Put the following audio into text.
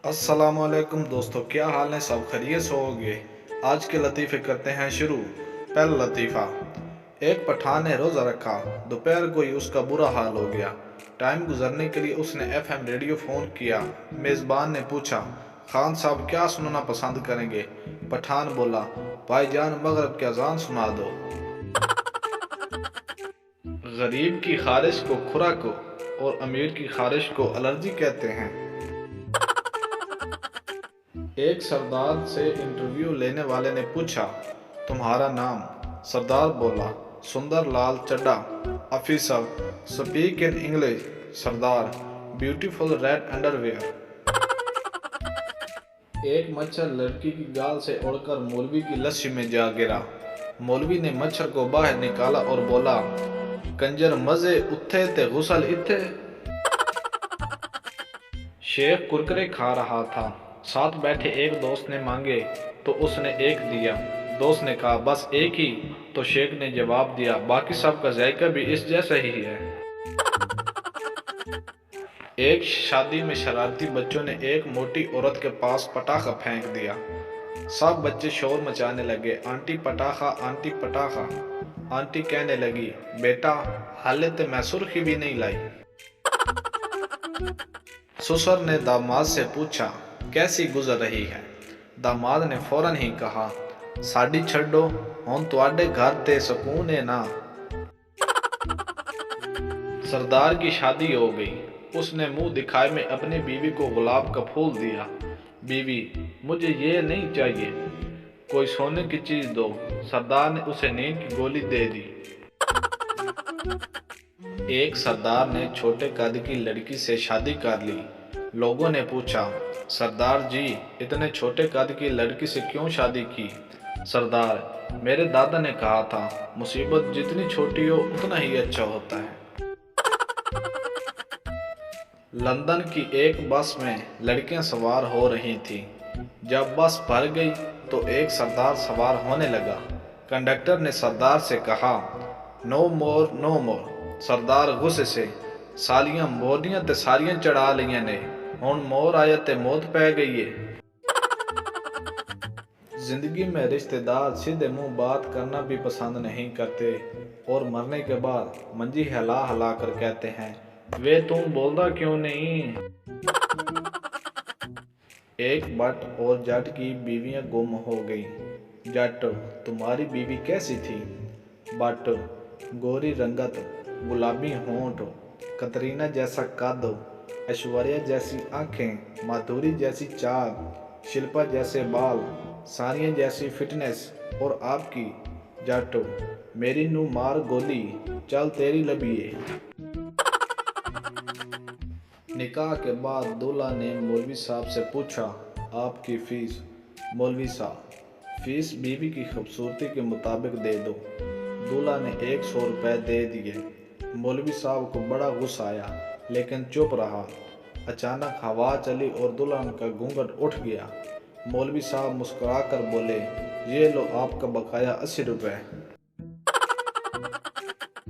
अस्सलामुअलैकुम दोस्तों, क्या हाल है? सब खैरियत से होंगे। आज के लतीफ़े करते हैं शुरू। पहला लतीफ़ा। एक पठान ने रोज़ा रखा। दोपहर को ही उसका बुरा हाल हो गया। टाइम गुजरने के लिए उसने एफएम रेडियो फ़ोन किया। मेज़बान ने पूछा, खान साहब क्या सुनना पसंद करेंगे? पठान बोला, भाईजान मगरिब की अज़ान सुना दो। गरीब की खारिश को खुराक और अमीर की खारिश को एलर्जी कहते हैं। एक सरदार से इंटरव्यू लेने वाले ने पूछा, तुम्हारा नाम? सरदार बोला, Sunder Lal Chadha. Officer, speak in English. Sardar, beautiful red underwear. एक मच्छर लड़की की गाल से उड़कर मौलवी की लस्सी में जा गिरा। मौलवी ने मच्छर को बाहर निकाला और बोला, कंजर मजे उथे ते गुसल इथे। शेख कुरकुरे खा रहा था। साथ बैठे एक दोस्त ने मांगे तो उसने एक दिया। दोस्त ने कहा, बस एक ही? तो शेख ने जवाब दिया, बाकी सब का जायका भी इस जैसा ही है। एक शादी में शरारती बच्चों ने एक मोटी औरत के पास पटाखा फेंक दिया। सब बच्चे शोर मचाने लगे, आंटी पटाखा, आंटी पटाखा। आंटी कहने लगी, बेटा हाले तो मैं सुर्खी भी नहीं लाई। ससुर ने दामाद से पूछा, कैसी गुजर रही है? दामाद ने फौरन ही कहा, साड़ी छड्डो, हुण तुहाडे घर ते सुकून है ना। सरदार की शादी हो गई। उसने मुंह दिखाए में अपनी बीवी को गुलाब का फूल दिया। बीवी, मुझे ये नहीं चाहिए, कोई सोने की चीज दो। सरदार ने उसे नींद की गोली दे दी। एक सरदार ने छोटे कद की लड़की से शादी कर ली। लोगों ने पूछा, सरदार जी इतने छोटे कद की लड़की से क्यों शादी की? सरदार, मेरे दादा ने कहा था, मुसीबत जितनी छोटी हो उतना ही अच्छा होता है। लंदन की एक बस में लड़कियां सवार हो रही थी। जब बस भर गई तो एक सरदार सवार होने लगा। कंडक्टर ने सरदार से कहा, नो मोर नो मोर। सरदार गुस्से से, सालियां मोरनियां ते सारियां चढ़ा लिया ने, हुण मोर आया ते मौत पै गई है। जिंदगी में रिश्तेदार सीधे मुंह बात करना भी पसंद नहीं करते और मरने के बाद मंजी हिला हिला कर कहते हैं, वे तुम बोलता क्यों नहीं? एक भट्ट और जट की बीवियां गुम हो गई। जट, तुम्हारी बीवी कैसी थी? भट्ट, गोरी रंगत, गुलाबी होंठ, कतरीना जैसा कद, ऐश्वर्या जैसी आंखें, माधुरी जैसी चाल, शिल्पा जैसे बाल, सानिया जैसी फिटनेस। और आपकी? जट, मेरी नू मार गोली, चल तेरी लबिए। निकाह के बाद दूल्हा ने मौलवी साहब से पूछा, आपकी फीस? मौलवी साहब, फीस बीवी की खूबसूरती के मुताबिक दे दो। दूल्हा ने 100 रुपये दे दिए। मौलवी साहब को बड़ा गुस्सा आया लेकिन चुप रहा। अचानक हवा चली और दुल्हन का घूंघट उठ गया। मौलवी साहब मुस्कुरा कर बोले, ये लो आपका बकाया 80 रुपये।